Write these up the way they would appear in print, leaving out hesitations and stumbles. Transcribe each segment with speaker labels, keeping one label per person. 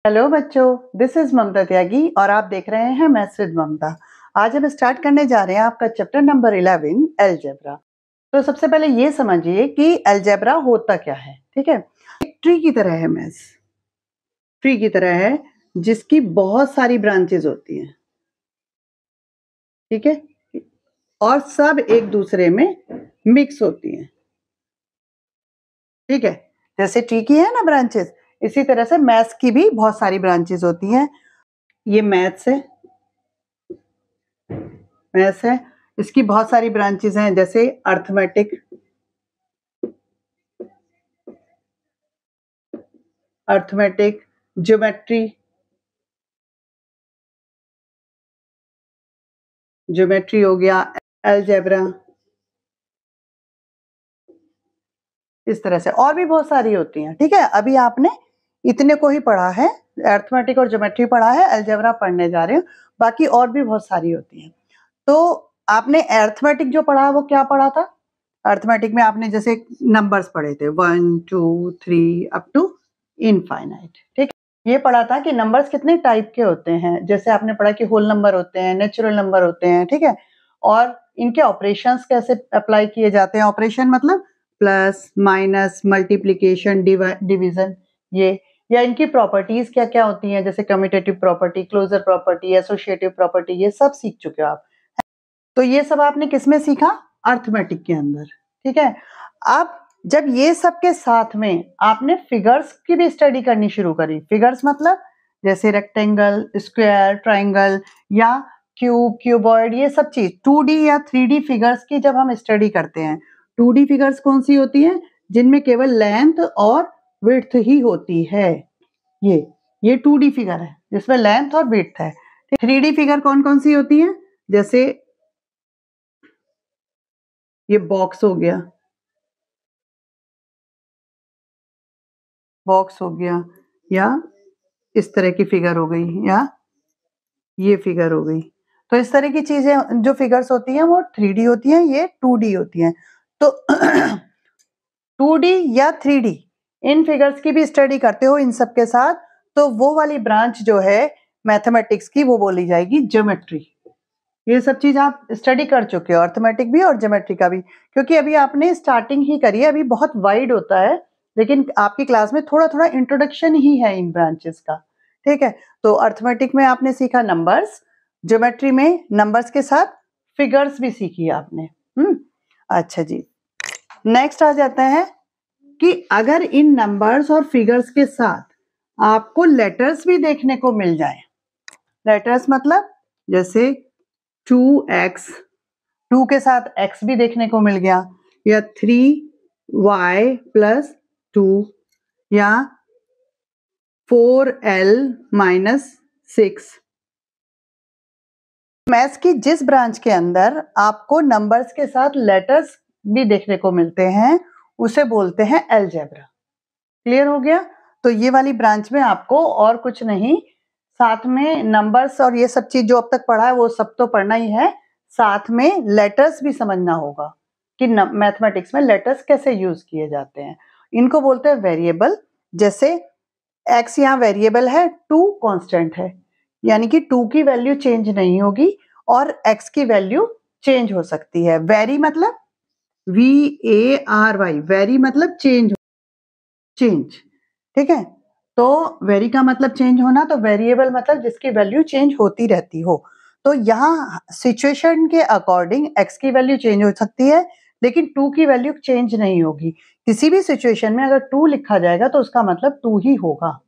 Speaker 1: Hello बच्चों, this is ममता त्यागी और आप देख रहे हैं मैथ्स विद ममता। आज हम स्टार्ट करने जा रहे हैं आपका चैप्टर नंबर 11 अलजेब्रा। तो सबसे पहले ये समझिए कि अलजेब्रा होता क्या है। ठीक है, एक ट्री की तरह है, मैथ्स ट्री की तरह है जिसकी बहुत सारी ब्रांचेस होती हैं। ठीक है, और सब एक दूसरे में मिक्स होती हैं। ठीक है, जैसे ट्री की है ना ब्रांचेस, इसी तरह से मैथ्स की भी बहुत सारी ब्रांचेस होती हैं। ये मैथ्स है, इसकी बहुत सारी ब्रांचेस हैं, जैसे अर्थमेटिक, ज्योमेट्री हो गया, अलजेब्रा, इस तरह से और भी बहुत सारी होती हैं। ठीक है, अभी आपने इतने को ही पढ़ा है, अर्थमेटिक और ज्योमेट्री पढ़ा है, अलजेब्रा पढ़ने जा रहे हो, बाकी और भी बहुत सारी होती हैं। तो आपने अर्थमेटिक जो पढ़ा वो क्या पढ़ा था? अर्थमेटिक में आपने जैसे नंबर्स पढ़े थे 1 2 3 अप टू इनफाइनाइट। ठीक, ये पढ़ा था कि नंबर्स कितने टाइप के होते हैं। जैसे आपने पढ़ा कि होल नंबर होते हैं, नेचुरल नंबर होते हैं। ठीक है, और इनके ऑपरेशंस कैसे अप्लाई किए जाते हैं। ऑपरेशन मतलब प्लस, माइनस, मल्टीप्लीकेशन, डिवीजन, ये या इनकी प्रॉपर्टीज क्या क्या होती हैं, जैसे commutative property, closure property, associative property, ये सब सीख चुके हो आप। तो ये सब आपने किसमें सीखा? अर्थमेटिक के अंदर। ठीक है, अब जब ये सब के साथ में आपने फिगर्स की भी स्टडी करनी शुरू करी। फिगर्स मतलब जैसे रेक्टेंगल, स्क्वायर, ट्राइंगल या क्यूब, क्यूबॉइड, ये सब चीज 2D या 3D फिगर्स की जब हम स्टडी करते हैं। 2D फिगर्स कौन सी होती हैं? जिनमें केवल लेंथ और विड्थ ही होती है। ये 2D फिगर है जिसमें लेंथ और विड्थ है। 3D फिगर कौन कौन सी होती है? जैसे ये बॉक्स हो गया, या इस तरह की फिगर हो गई, या ये फिगर हो गई। तो इस तरह की चीजें जो फिगर्स होती हैं वो 3D होती हैं, ये 2D होती हैं। तो 2D या 3D इन फिगर्स की भी स्टडी करते हो इन सब के साथ, तो वो वाली ब्रांच जो है मैथमेटिक्स की वो बोली जाएगी ज्योमेट्री। ये सब चीज आप स्टडी कर चुके हो, अर्थमेटिक भी और ज्योमेट्री का भी, क्योंकि अभी आपने स्टार्टिंग ही करी है। अभी बहुत वाइड होता है, लेकिन आपकी क्लास में थोड़ा थोड़ा इंट्रोडक्शन ही है इन ब्रांचेस का। ठीक है, तो अर्थमेटिक में आपने सीखा नंबर्स, ज्योमेट्री में नंबर्स के साथ फिगर्स भी सीखी आपने। अच्छा जी, नेक्स्ट आ जाता है कि अगर इन नंबर्स और फिगर्स के साथ आपको लेटर्स भी देखने को मिल जाए। लेटर्स मतलब जैसे 2x, 2 के साथ x भी देखने को मिल गया, या 3y + 2, या 4l - 6। मैथ्स की जिस ब्रांच के अंदर आपको नंबर्स के साथ लेटर्स भी देखने को मिलते हैं उसे बोलते हैं अलजेब्रा। क्लियर हो गया? तो ये वाली ब्रांच में आपको और कुछ नहीं, साथ में नंबर्स और ये सब चीज जो अब तक पढ़ा है वो सब तो पढ़ना ही है, साथ में लेटर्स भी समझना होगा कि मैथमेटिक्स में लेटर्स कैसे यूज किए जाते हैं। इनको बोलते हैं वेरिएबल। जैसे x यहाँ वेरिएबल है, 2 कांस्टेंट है, यानी कि 2 की वैल्यू चेंज नहीं होगी और x की वैल्यू चेंज हो सकती है। वेरी मतलब VARY, वेरी मतलब चेंज। ठीक है, तो वेरी का मतलब चेंज होना, तो वेरिएबल मतलब जिसकी वैल्यू चेंज होती रहती हो। तो यहाँ सिचुएशन के अकॉर्डिंग x की वैल्यू चेंज हो सकती है, लेकिन 2 की वैल्यू चेंज नहीं होगी। किसी भी सिचुएशन में अगर 2 लिखा जाएगा तो उसका मतलब 2 ही होगा।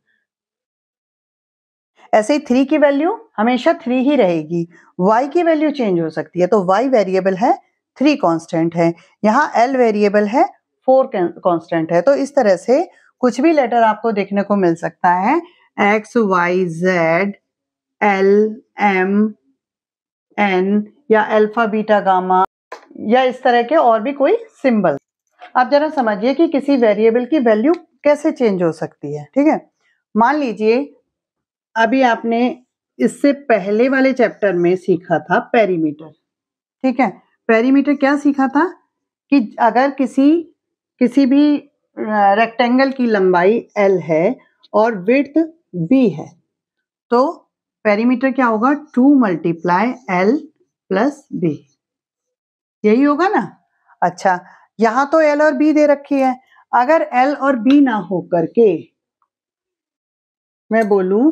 Speaker 1: ऐसे ही 3 की वैल्यू हमेशा 3 ही रहेगी। y की वैल्यू चेंज हो सकती है, तो y वेरिएबल है, 3 कांस्टेंट है। यहाँ l वेरिएबल है, 4 कांस्टेंट है। तो इस तरह से कुछ भी लेटर आपको देखने को मिल सकता है, x, y, z, l, m, n, या अल्फा, बीटा, गामा, या इस तरह के और भी कोई सिंबल। आप जरा समझिए कि किसी वेरिएबल की वैल्यू कैसे चेंज हो सकती है। ठीक है, मान लीजिए अभी आपने इससे पहले वाले चैप्टर में सीखा था पेरीमीटर। ठीक है, पेरीमीटर क्या सीखा था कि अगर किसी भी रेक्टेंगल की लंबाई l है और विड्थ बी है, तो पेरीमीटर क्या होगा 2 मल्टीप्लाई एल प्लस बी, यही होगा ना। अच्छा, यहां तो एल और बी दे रखी है, अगर एल और बी ना हो करके मैं बोलूं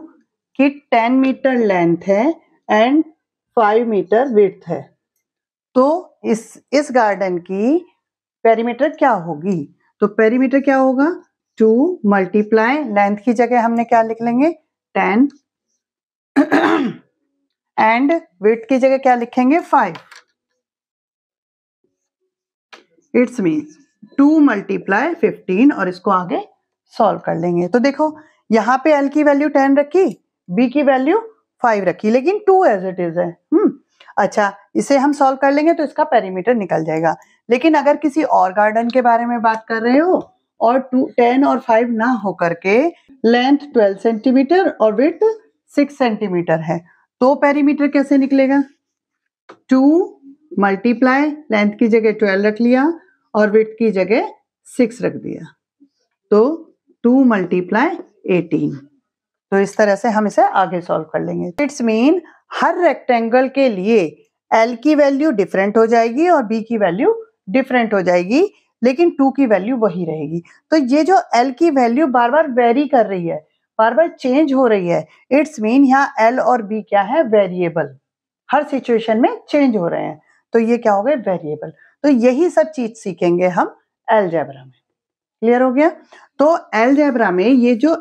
Speaker 1: कि 10 मीटर लेंथ है एंड 5 मीटर विड्थ है, तो इस गार्डन की पेरीमीटर क्या होगी? तो पेरीमीटर क्या होगा 2 मल्टीप्लाई लेंथ की जगह हमने क्या लिख लेंगे 10 एंड विड्थ की जगह क्या लिखेंगे 5। इट्स मीन्स 2 मल्टीप्लाई 15 और इसको आगे सॉल्व कर लेंगे। तो देखो यहाँ पे एल की वैल्यू 10 रखी, बी की वैल्यू 5 रखी, लेकिन 2 एज इट इज है। अच्छा, इसे हम सॉल्व कर लेंगे तो इसका पेरीमीटर निकल जाएगा। लेकिन अगर किसी और गार्डन के बारे में बात कर रहे हो और 10 और 5 ना हो करके लेंथ 12 सेंटीमीटर और विड्थ 6 सेंटीमीटर है, तो पेरीमीटर कैसे निकलेगा? 2 मल्टीप्लाई लेंथ की जगह 12 रख लिया और विड्थ की जगह 6 रख दिया, तो 2 मल्टीप्लाई 18। तो इस तरह से हम इसे आगे सॉल्व कर लेंगे। इट्स मीन हर रेक्टेंगल के लिए एल की वैल्यू डिफरेंट हो जाएगी और बी की वैल्यू डिफरेंट हो जाएगी, लेकिन 2 की वैल्यू वही रहेगी। तो ये जो एल की वैल्यू बार बार वेरी कर रही है, बार बार चेंज हो रही है, इट्स मीन यहाँ एल और बी क्या है वेरिएबल, हर सिचुएशन में चेंज हो रहे हैं, तो ये क्या हो गए वेरिएबल। तो यही सब चीज सीखेंगे हम अलजेब्रा में। क्लियर हो गया? तो अलजेब्रा में ये जो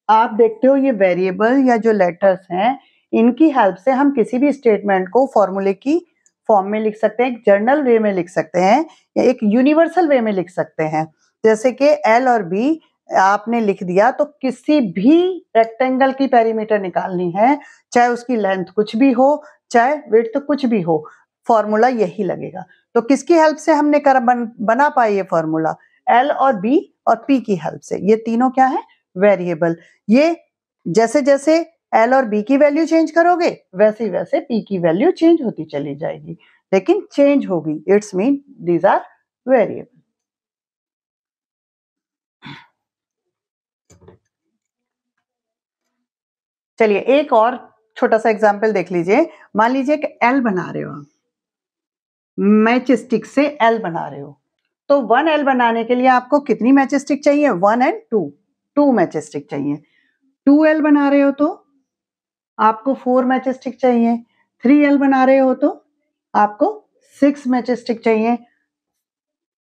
Speaker 1: आप देखते हो ये वेरिएबल या जो लेटर्स हैं, इनकी हेल्प से हम किसी भी स्टेटमेंट को फॉर्मूले की फॉर्म में लिख सकते हैं, एक जर्नल वे में लिख सकते हैं या एक यूनिवर्सल वे में लिख सकते हैं। जैसे कि एल और बी आपने लिख दिया, तो किसी भी रेक्टेंगल की पेरीमीटर निकालनी है, चाहे उसकी लेंथ कुछ भी हो चाहे विड्थ कुछ भी हो, फॉर्मूला यही लगेगा। तो किसकी हेल्प से हमने बना पाए ये फॉर्मूला? एल और बी और पी की हेल्प से। ये तीनों क्या है वेरिएबल। ये जैसे जैसे एल और बी की वैल्यू चेंज करोगे वैसे वैसे पी की वैल्यू चेंज होती चली जाएगी, लेकिन चेंज होगी। It's mean these are variable. चलिए एक और छोटा सा एग्जाम्पल देख लीजिए। मान लीजिए कि एल बना रहे हो आप, मैच स्टिक से एल बना रहे हो, तो 1 एल बनाने के लिए आपको कितनी मैच स्टिक चाहिए? 1 एंड 2, 2 मैच स्टिक चाहिए। 2 एल बना रहे हो तो आपको 4 मैच स्टिक चाहिए। 3 एल बना रहे हो तो आपको 6 मैच स्टिक चाहिए।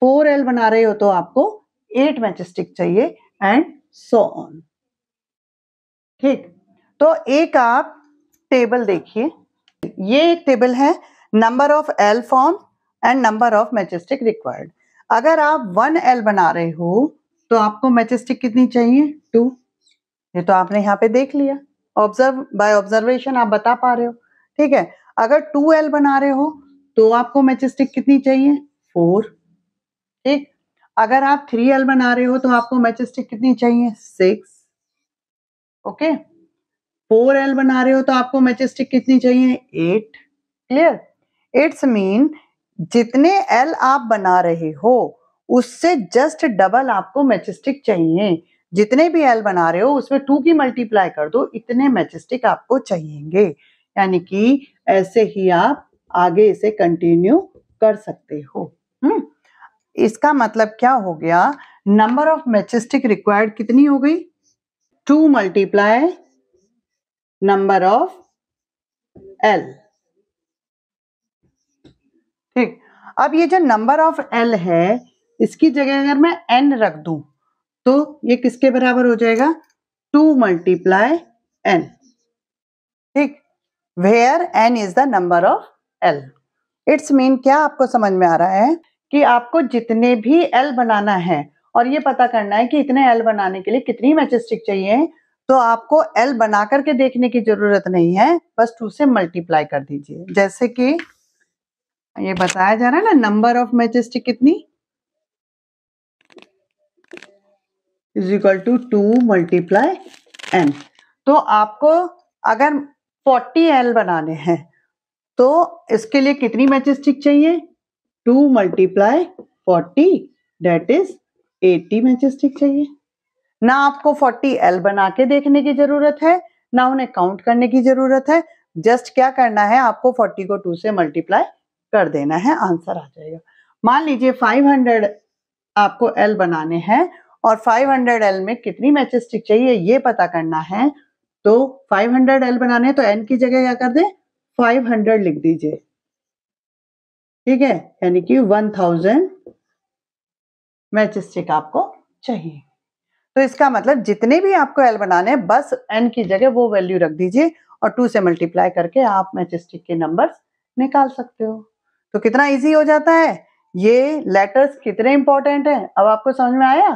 Speaker 1: 4 एल बना रहे हो तो आपको 8 मैच स्टिक चाहिए एंड सो ऑन। ठीक, तो एक आप टेबल देखिए, ये एक टेबल है number of L form and number of match stick required. अगर आप 1 एल बना रहे हो तो आपको मैच स्टिक कितनी चाहिए? 2। ये तो आपने यहाँ पे देख लिया, ऑब्जर्व बाय ऑब्जर्वेशन आप बता पा रहे हो। ठीक है, अगर 2 एल बना रहे हो तो आपको मैच स्टिक कितनी चाहिए? 4। ठीक, अगर आप 3 एल बना रहे हो तो आपको मैच स्टिक कितनी चाहिए? 6। ओके, 4 एल बना रहे हो तो आपको मैच स्टिक कितनी चाहिए? 8। क्लियर? इट्स मीन जितने एल आप बना रहे हो उससे जस्ट डबल आपको मैच स्टिक चाहिए। जितने भी एल बना रहे हो उसमें 2 की मल्टीप्लाई कर दो, इतने मैच स्टिक आपको चाहिएंगे। यानी कि ऐसे ही आप आगे इसे कंटिन्यू कर सकते हो। इसका मतलब क्या हो गया? Number of match stick required कितनी हो गई? 2 मल्टीप्लाई नंबर ऑफ एल। ठीक, अब ये जो नंबर ऑफ एल है इसकी जगह अगर मैं एन रख दूं तो ये किसके बराबर हो जाएगा? 2 मल्टीप्लाई एन। ठीक, where n is the number of L. It's mean क्या आपको समझ में आ रहा है कि आपको जितने भी एल बनाना है और ये पता करना है कि इतने एल बनाने के लिए कितनी मैच स्टिक चाहिए, तो आपको एल बना करके देखने की जरूरत नहीं है, बस 2 से मल्टीप्लाई कर दीजिए। जैसे कि ये बताया जा रहा है ना, नंबर ऑफ मैच स्टिक कितनी is equal to 2 multiply n. तो आपको अगर 40 एल बनाने हैं तो इसके लिए कितनी मैच स्टिक चाहिए? 2 multiply 40 that is 80 match stick चाहिए। ना आपको 40L बना के देखने की जरूरत है, ना उन्हें काउंट करने की जरूरत है। जस्ट क्या करना है, आपको 40 को 2 से मल्टीप्लाई कर देना है, आंसर आ जाएगा। मान लीजिए 500 आपको L बनाने हैं और 500L में कितनी मैचेस स्टिक चाहिए ये पता करना है। तो 500L बनाने तो N की जगह क्या कर दें, 500 लिख दीजिए, ठीक है, यानी कि 1000 मैचेस स्टिक आपको चाहिए। तो इसका मतलब जितने भी आपको L बनाने हैं बस N की जगह वो वैल्यू रख दीजिए और 2 से मल्टीप्लाई करके आप मैचेस स्टिक के नंबर्स निकाल सकते हो। तो कितना इजी हो जाता है, ये लेटर्स कितने इंपॉर्टेंट हैं। अब आपको समझ में आया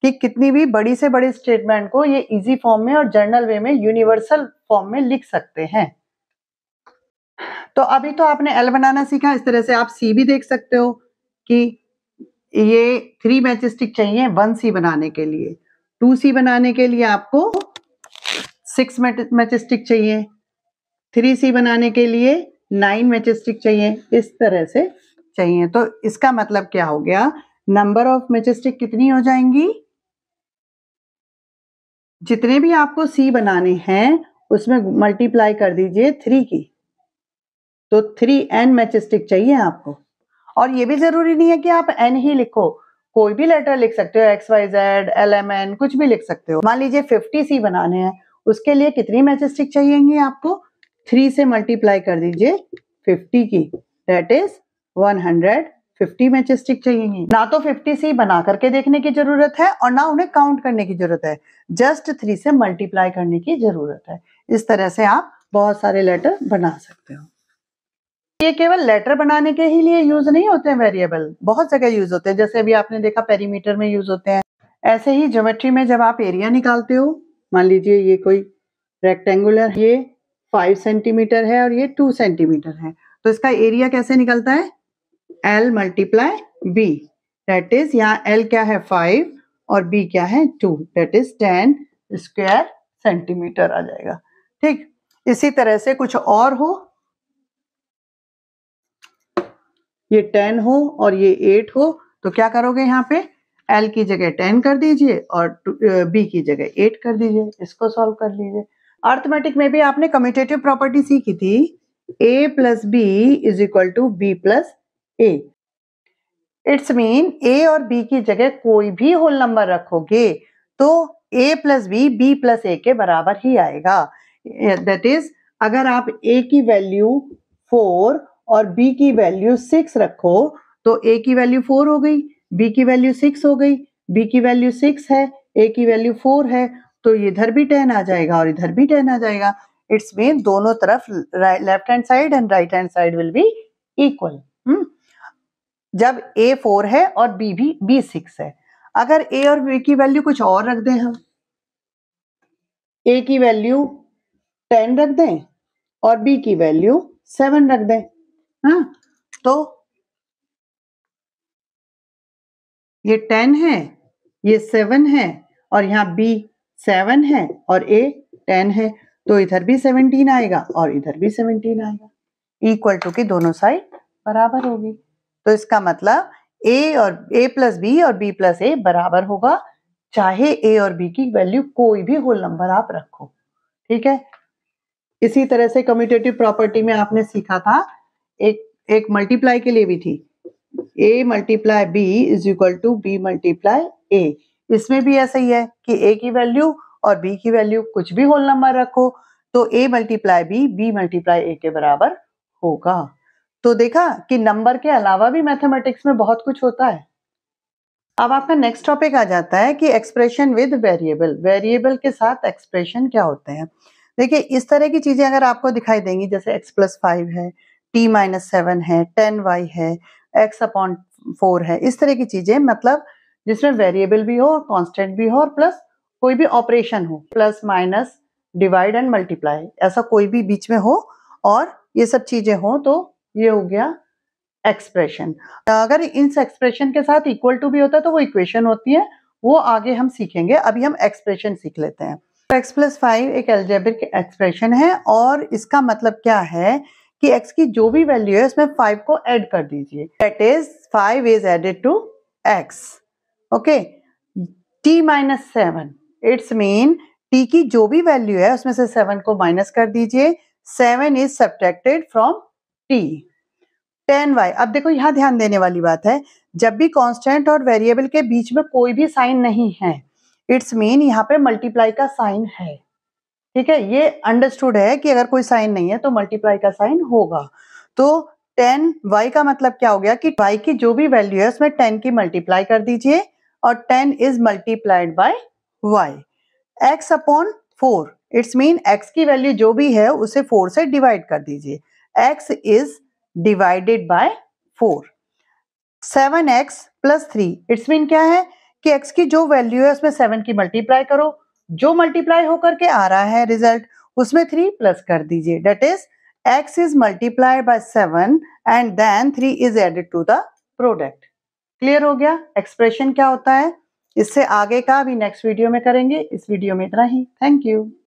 Speaker 1: कि कितनी भी बड़ी से बड़ी स्टेटमेंट को ये इजी फॉर्म में और जर्नल वे में, यूनिवर्सल फॉर्म में लिख सकते हैं। तो अभी तो आपने L बनाना सीखा, इस तरह से आप C भी देख सकते हो कि ये 3 मैचेस स्टिक चाहिए 1C बनाने के लिए। 2C बनाने के लिए आपको 6 मैचेस स्टिक चाहिए, 3C बनाने के लिए 9 मैचेस स्टिक चाहिए, इस तरह से चाहिए। तो इसका मतलब क्या हो गया, नंबर ऑफ मैचेस स्टिक कितनी हो जाएंगी, जितने भी आपको C बनाने हैं उसमें मल्टीप्लाई कर दीजिए 3 की, तो 3N मैचेस स्टिक चाहिए आपको। और ये भी जरूरी नहीं है कि आप N ही लिखो, कोई भी लेटर लिख सकते हो, XYZ, LMN, कुछ भी लिख सकते हो। मान लीजिए 50C बनाने हैं, उसके लिए कितनी मैचेस स्टिक चाहिएंगी आपको, 3 से मल्टीप्लाई कर दीजिए 50 की, दैट इज 150 मैचेस स्टिक चाहिएंगी। ना तो 50C बना करके देखने की जरूरत है और ना उन्हें काउंट करने की जरूरत है, जस्ट 3 से मल्टीप्लाई करने की जरूरत है। इस तरह से आप बहुत सारे लेटर बना सकते हो। ये केवल लेटर बनाने के ही लिए यूज नहीं होते हैं वेरिएबल, बहुत जगह यूज होते हैं। जैसे अभी आपने देखा पेरीमीटर में यूज होते हैं, ऐसे ही ज्योमेट्री में जब आप एरिया निकालते हो, मान लीजिए ये कोई रेक्टेंगुलर, ये 5 सेंटीमीटर है और ये 2 सेंटीमीटर है, तो इसका एरिया कैसे निकलता है, L multiply B, that is यहाँ L क्या है 5 और B क्या है 2, दैट इज 10 स्क्वायर सेंटीमीटर आ जाएगा। ठीक, इसी तरह से कुछ और हो, ये 10 हो और ये 8 हो, तो क्या करोगे, यहाँ पे L की जगह 10 कर दीजिए और B की जगह 8 कर दीजिए, इसको सॉल्व कर लीजिए। अर्थमेटिक में भी आपने कम्यूटेटिव प्रॉपर्टी सीखी थी, A plus B is equal to B plus A। It's mean A और B की जगह कोई भी होल नंबर रखोगे तो A plus B B plus A के बराबर ही आएगा। दैट इज अगर आप A की वैल्यू 4 और B की वैल्यू 6 रखो तो A की वैल्यू 4 हो गई, B की वैल्यू 6 हो गई, B की वैल्यू 6 है, A की वैल्यू 4 है, तो इधर भी 10 आ जाएगा और इधर भी 10 आ जाएगा। इट्स मीन दोनों तरफ left hand side and right hand side will be equal. जब A 4 है और B 6 है। अगर A और B की वैल्यू कुछ और रख दें, हम A की वैल्यू 10 रख दें और B की वैल्यू 7 रख दें, हाँ, तो ये 10 है, ये 7 है और यहाँ B 7 है और A 10 है, तो इधर भी 17 आएगा और इधर भी 17 आएगा, इक्वल टू की दोनों साइड बराबर होगी। तो इसका मतलब A प्लस B और B प्लस A बराबर होगा, चाहे A और B की वैल्यू कोई भी होल नंबर आप रखो। ठीक है, इसी तरह से कम्यूटेटिव प्रॉपर्टी में आपने सीखा था, एक मल्टीप्लाई के लिए भी थी, A multiply B is equal to B multiply A। इसमें भी ऐसा ही है कि A की वैल्यू और B की वैल्यू कुछ भी होल नंबर रखो तो A multiply B B multiply A के बराबर होगा। तो देखा कि नंबर के अलावा भी मैथमेटिक्स में बहुत कुछ होता है। अब आपका नेक्स्ट टॉपिक आ जाता है कि एक्सप्रेशन विद वेरिएबल, वेरिएबल के साथ एक्सप्रेशन क्या होते हैं। देखिए इस तरह की चीजें अगर आपको दिखाई देंगी, जैसे x प्लस 5 है, t माइनस 7 है, 10y है, x अपॉन 4 है, इस तरह की चीजें, मतलब जिसमें वेरिएबल भी हो और कांस्टेंट भी हो और प्लस कोई भी ऑपरेशन हो, plus minus divide and multiply, ऐसा कोई भी बीच में हो और ये सब चीजें हो, तो ये हो गया एक्सप्रेशन। अगर इस एक्सप्रेशन के साथ इक्वल टू भी होता है तो वो इक्वेशन होती है, वो आगे हम सीखेंगे। अभी हम एक्सप्रेशन सीख लेते हैं। तो x प्लस 5 एक एल्जेब्रिक एक्सप्रेशन है और इसका मतलब क्या है कि x की जो भी वैल्यू है उसमें 5 को ऐड कर दीजिए, that is 5 is added to x। Okay, t minus 7, it's mean t की जो भी वैल्यू है उसमें से 7 को माइनस कर दीजिए, 7 is subtracted from t। 10y, अब देखो यहाँ ध्यान देने वाली बात है, जब भी कांस्टेंट और वेरिएबल के बीच में कोई भी साइन नहीं है, इट्स मीन यहाँ पे मल्टीप्लाई का साइन है, ठीक है, ये अंडरस्टूड है कि अगर कोई साइन नहीं है तो मल्टीप्लाई का साइन होगा। तो 10y का मतलब क्या हो गया कि y की जो भी वैल्यू है उसमें 10 की मल्टीप्लाई कर दीजिए और 10 is multiplied bye y। x upon 4, it's mean x की वैल्यू जो भी है उसे 4 से डिवाइड कर दीजिए, x is divided by 4। 7x plus 3, it's mean क्या है कि x की जो वैल्यू है उसमें 7 की मल्टीप्लाई करो, जो मल्टीप्लाई होकर के आ रहा है रिजल्ट उसमें 3 प्लस कर दीजिए, that is x is multiplied by 7 and then 3 is added to the product. Clear हो गया एक्सप्रेशन क्या होता है? इससे आगे का अभी नेक्स्ट वीडियो में करेंगे, इस वीडियो में इतना ही। Thank you.